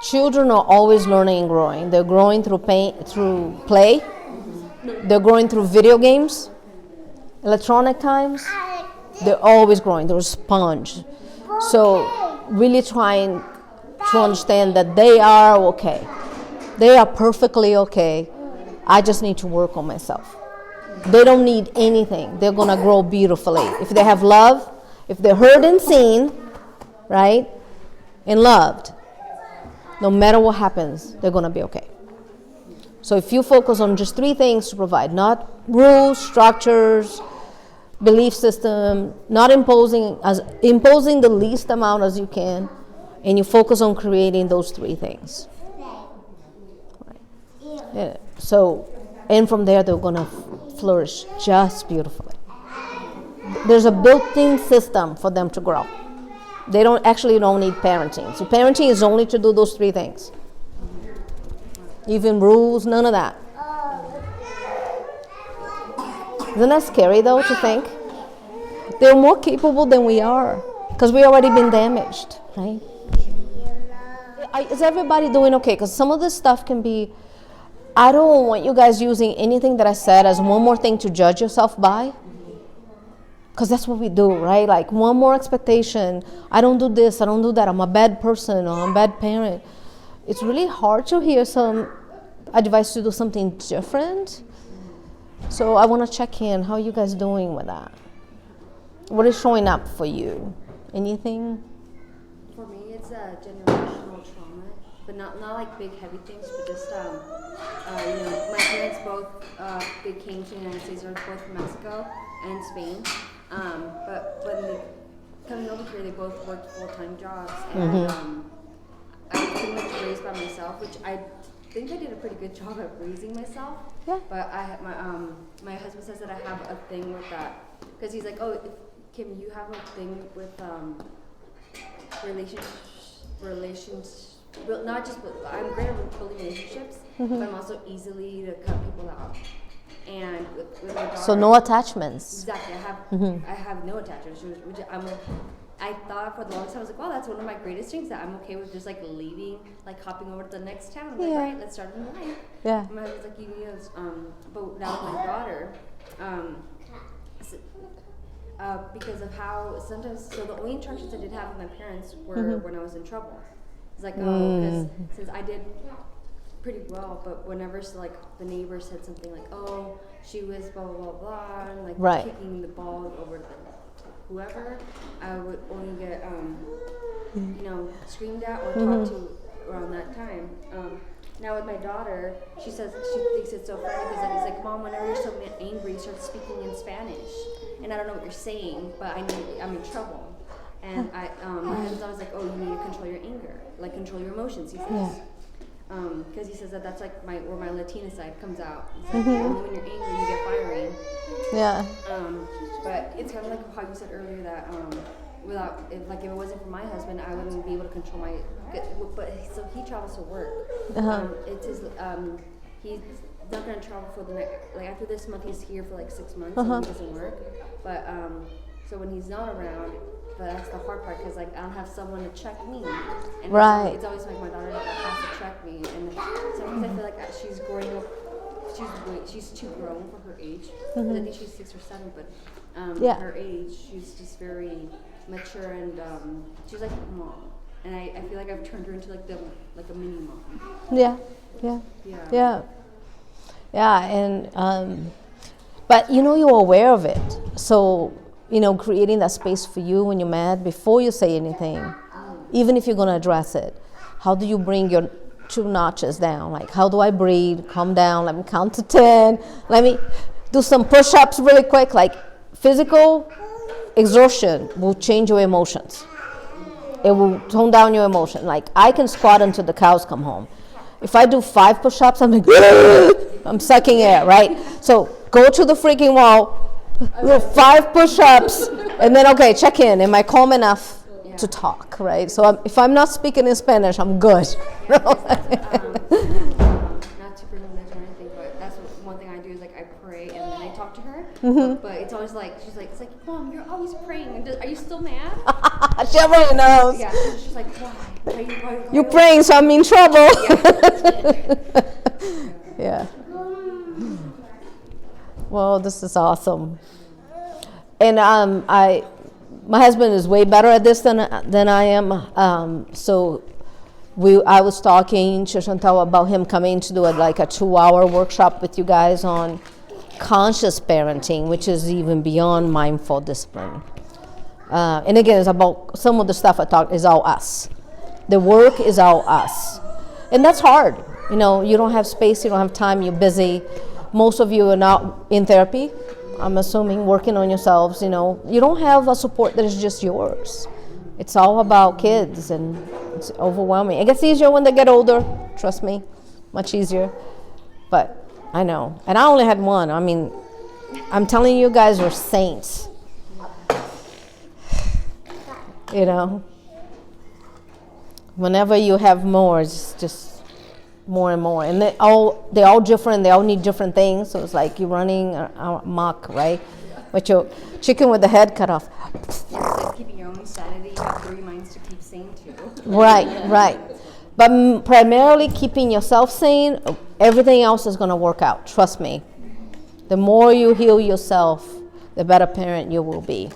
children are always learning and growing. They're growing through pain, through play. They're growing through video games, electronic times. They're always growing. They're a sponge. So really trying to understand that they are okay. They are perfectly okay. I just need to work on myself. They don't need anything. They're going to grow beautifully. If they have love, if they're heard and seen, right, and loved, no matter what happens, they're going to be okay. So if you focus on just 3 things to provide, not rules, structures, belief system, not imposing the least amount as you can, and you focus on creating those 3 things. Right. Yeah. So, and from there they're going to flourish just beautifully. There's a built-in system for them to grow. They don't need parenting. So parenting is only to do those 3 things. Even rules, none of that. Isn't that scary though to think? They're more capable than we are because we already been damaged, right? Is everybody doing okay? Because some of this stuff can be, I don't want you guys using anything that I said as one more thing to judge yourself by. Because that's what we do, right? Like one more expectation. I don't do this, I don't do that. I'm a bad person or I'm a bad parent. It's really hard to hear some advice to do something different. So I want to check in. How are you guys doing with that? What is showing up for you? Anything? For me, it's a generational trauma, but not like big heavy things, but just my parents both they came to the United States. They're both from Mexico and Spain, but when they coming over here, they both worked full-time jobs, and I was pretty much raised by myself, which I think I did a pretty good job at raising myself. Yeah. But I have my husband says that I have a thing with that because he's like, oh, Kim, you have a thing with relations. Well, not just, I'm great at building relationships, but I'm also easily to cut people out. And with my daughter, So no attachments. exactly, I have no attachments, which I thought for the longest time, I was like, wow, that's one of my greatest things, that I'm okay with just like leaving, like hopping over to the next town. I'm like, all right, let's start a new life. Yeah. And my husband's like, you know, but now with my daughter, because of how sometimes, so the only interactions I did have with my parents were when I was in trouble. It's like, because since I did pretty well, but whenever like the neighbor said something like, oh, she was blah blah blah blah, and like kicking the ball over to whoever, I would only get screamed at or talked to around that time. Now with my daughter, she says she thinks it's so funny because he's like, Mom, whenever you're so angry, you start speaking in Spanish, and I don't know what you're saying, but I'm in trouble. And my husband's always like, oh, you need to control your anger, like control your emotions. He says. Because he says that's like where my Latina side comes out. It's like when you're angry, you get fiery. Yeah. But it's kind of like how you said earlier that if it wasn't for my husband, I wouldn't be able to control my. But so he travels to work. It's his. He's not gonna travel for the next. Like after this month, he's here for like 6 months, and he doesn't work. But so when he's not around. But that's the hard part because like I don't have someone to check me, and it's always like my daughter that has to check me, and sometimes I feel like she's growing up. She's too grown for her age. I think she's 6 or 7, but her age, she's just very mature and she's like a mom, and I feel like I've turned her into like a mini mom. Yeah, and but you're aware of it, so. Creating that space for you when you're mad before you say anything, even if you're going to address it. How do you bring your 2 notches down? Like, how do I breathe, calm down, let me count to 10, let me do some push-ups really quick. Like, physical exertion will change your emotions. It will tone down your emotion. Like, I can squat until the cows come home. If I do 5 push-ups, I'm like, I'm sucking air, right? So, go to the freaking wall, 5 push-ups, and then check in. Am I calm enough to talk, right? So if I'm not speaking in Spanish, I'm good. Not to bring religion or anything, but that's one thing I do is like I pray and then I talk to her. But it's always like, she's like, it's like, Mom, you're always praying. And are you still mad? She already knows. Yeah, she's like, why? Why You're praying, so I'm in trouble. Yeah. Yeah. Well, this is awesome. And my husband is way better at this than I am. So I was talking to Chantal about him coming to do a 2-hour workshop with you guys on conscious parenting, which is even beyond mindful discipline. And again, it's about some of the stuff I talked is all us. The work is all us. And that's hard. You know, you don't have space, you don't have time, you're busy. Most of you are not in therapy, I'm assuming, working on yourselves. You know, you don't have a support that is just yours. It's all about kids, and it's overwhelming. It gets easier when they get older, trust me, much easier. But I know, and I only had one. I mean, I'm telling you guys are saints. You know, whenever you have more, it's just more and more, and they're all different. They all need different things. So it's like you're running amok, right? With your chicken with the head cut off. It's like keeping your own sanity. You have 3 minds to keep sane too. Right. But primarily keeping yourself sane. Everything else is going to work out. Trust me. The more you heal yourself, the better parent you will be.